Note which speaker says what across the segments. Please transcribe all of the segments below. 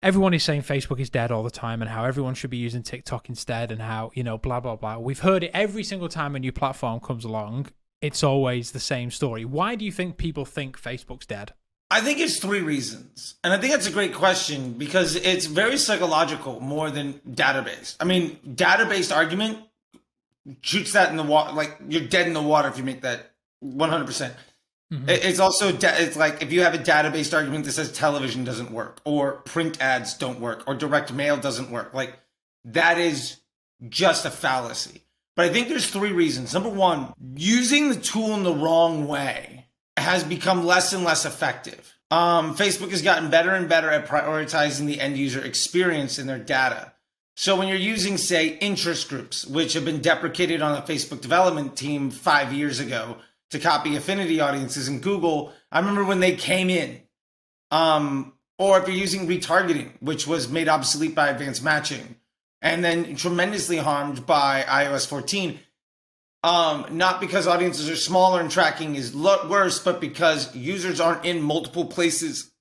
Speaker 1: everyone is saying Facebook is dead all the time and how everyone should be using TikTok instead and how, blah, blah, blah. We've heard it every single time a new platform comes along. It's always the same story. Why do you think people think Facebook's dead?
Speaker 2: I think it's three reasons. And I think that's a great question because it's very psychological more than database. I mean, database argument shoots that in the water. Like, you're dead in the water if you make that 100%. It's also, it's like if you have a database argument that says television doesn't work or print ads don't work or direct mail doesn't work, like that is just a fallacy. But I think there's three reasons. Number one, using the tool in the wrong way has become less and less effective. Facebook has gotten better and better at prioritizing the end user experience in their data. So when you're using, say, interest groups, which have been deprecated on the Facebook development team 5 years ago to copy affinity audiences in Google, I remember when they came in. Or if you're using retargeting, which was made obsolete by advanced matching, and then tremendously harmed by iOS 14, not because audiences are smaller and tracking is worse, but because users aren't in multiple places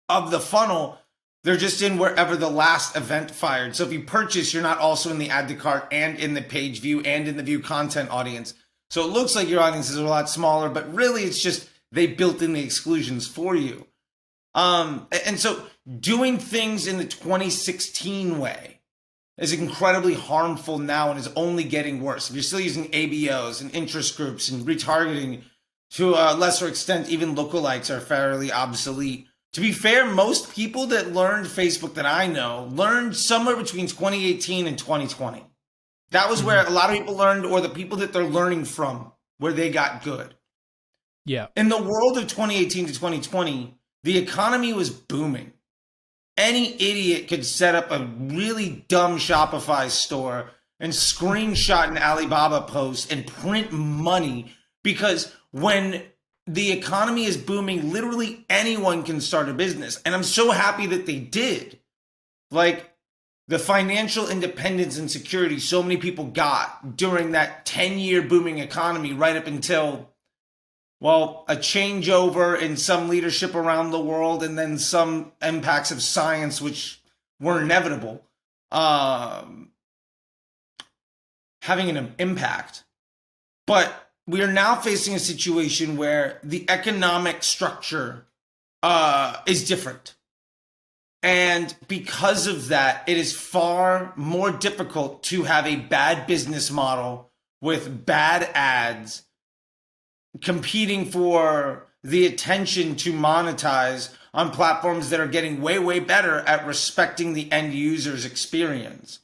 Speaker 2: of the funnel. They're just in wherever the last event fired. So if you purchase, you're not also in the add to cart and in the page view and in the view content audience. So it looks like your audiences are a lot smaller, but really it's just they built in the exclusions for you. And so doing things in the 2016 way is incredibly harmful now and is only getting worse. If you're still using ABOs and interest groups and retargeting, to a lesser extent, even lookalikes are fairly obsolete. To be fair, most people that learned Facebook that I know learned somewhere between 2018 and 2020. That was where a lot of people learned, or the people that they're learning from, where they got good.
Speaker 1: Yeah.
Speaker 2: In the world of 2018 to 2020, the economy was booming. Any idiot could set up a really dumb Shopify store and screenshot an Alibaba post and print money, because when the economy is booming, literally anyone can start a business. And I'm so happy that they did. Like, the financial independence and security so many people got during that 10-year booming economy, right up until, well, a changeover in some leadership around the world and then some impacts of science, which were inevitable, having an impact. But we are now facing a situation where the economic structure is different. And because of that, it is far more difficult to have a bad business model with bad ads competing for the attention to monetize on platforms that are getting way, way better at respecting the end user's experience.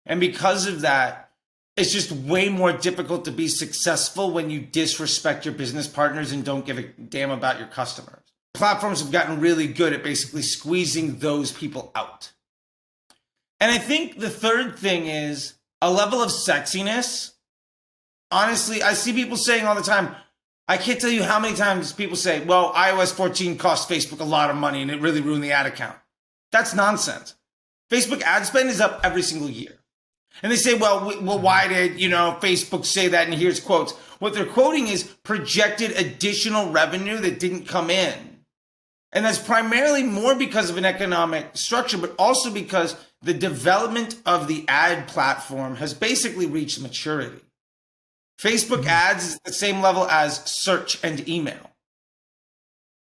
Speaker 2: And because of that, it's just way more difficult to be successful when you disrespect your business partners and don't give a damn about your customers. Platforms have gotten really good at basically squeezing those people out. And I think the third thing is a level of sexiness. Honestly, I see people saying all the time, I can't tell you how many times people say, well, iOS 14 cost Facebook a lot of money and it really ruined the ad account. That's nonsense. Facebook ad spend is up every single year. And they say, well, why did, Facebook say that? And here's quotes. What they're quoting is projected additional revenue that didn't come in. And that's primarily more because of an economic structure, but also because the development of the ad platform has basically reached maturity. Facebook ads is at the same level as search and email.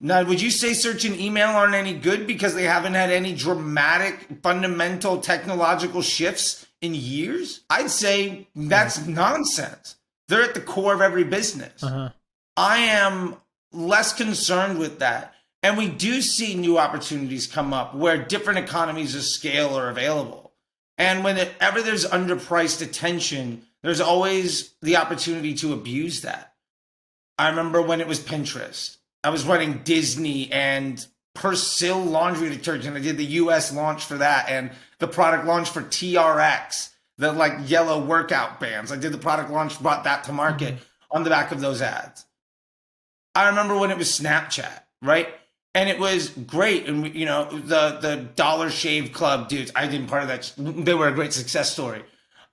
Speaker 2: Now, would you say search and email aren't any good because they haven't had any dramatic, fundamental technological shifts in years? I'd say that's nonsense. They're at the core of every business. I am less concerned with that. And we do see new opportunities come up where different economies of scale are available. And whenever there's underpriced attention, there's always the opportunity to abuse that. I remember when it was Pinterest. I was running Disney and Persil laundry detergent. I did the US launch for that and the product launch for TRX, the like yellow workout bands. I did the product launch, brought that to market on the back of those ads. I remember when it was Snapchat, right? And it was great. And, the Dollar Shave Club dudes, I did part of that. They were a great success story.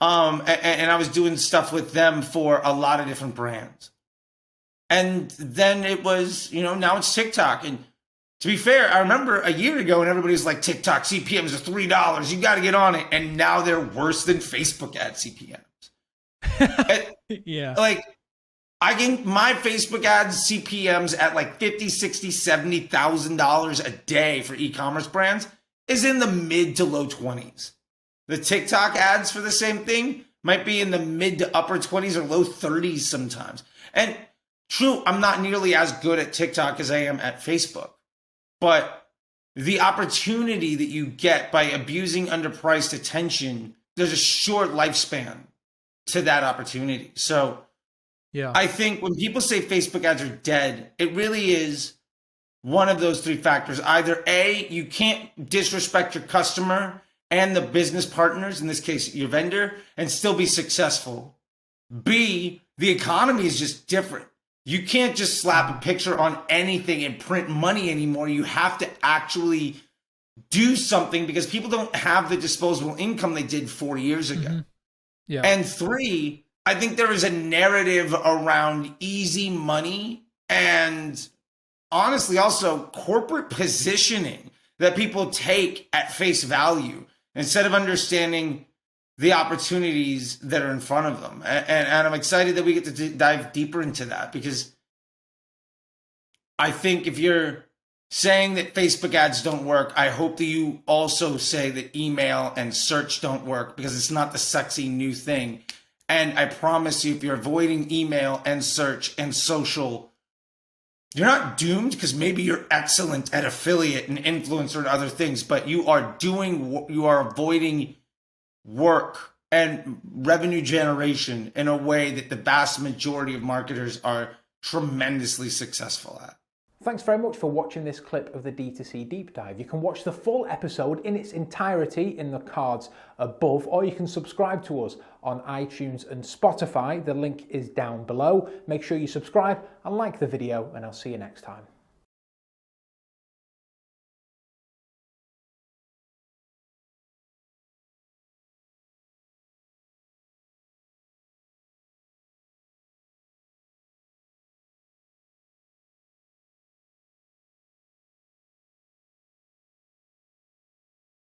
Speaker 2: And I was doing stuff with them for a lot of different brands. And then it was, now it's TikTok. And To be fair, I remember a year ago when everybody was like, TikTok CPMs are $3. You got to get on it. And now they're worse than Facebook ad CPMs.
Speaker 1: Yeah.
Speaker 2: Like, I can, my Facebook ads CPMs at like $50, $60, $70,000 a day for e-commerce brands is in the mid to low 20s. The TikTok ads for the same thing might be in the mid to upper 20s or low 30s sometimes. And true, I'm not nearly as good at TikTok as I am at Facebook. But the opportunity that you get by abusing underpriced attention, there's a short lifespan to that opportunity. So
Speaker 1: yeah,
Speaker 2: I think when people say Facebook ads are dead, it really is one of those three factors. Either A, you can't disrespect your customer and the business partners, in this case, your vendor, and still be successful. B, the economy is just different. You can't just slap a picture on anything and print money anymore. You have to actually do something because people don't have the disposable income they did 40 years ago.
Speaker 1: Mm-hmm. Yeah.
Speaker 2: And three, I think there is a narrative around easy money and honestly also corporate positioning that people take at face value instead of understanding the opportunities that are in front of them. And I'm excited that we get to dive deeper into that because I think if you're saying that Facebook ads don't work, I hope that you also say that email and search don't work because it's not the sexy new thing. And I promise you, if you're avoiding email and search and social, you're not doomed because maybe you're excellent at affiliate and influencer and other things, but you are avoiding work and revenue generation in a way that the vast majority of marketers are tremendously successful at.
Speaker 1: Thanks very much for watching this clip of the D2C Deep Dive. You can watch the full episode in its entirety in the cards above, or you can subscribe to us on iTunes and Spotify. The link is down below. Make sure you subscribe and like the video, and I'll see you next time.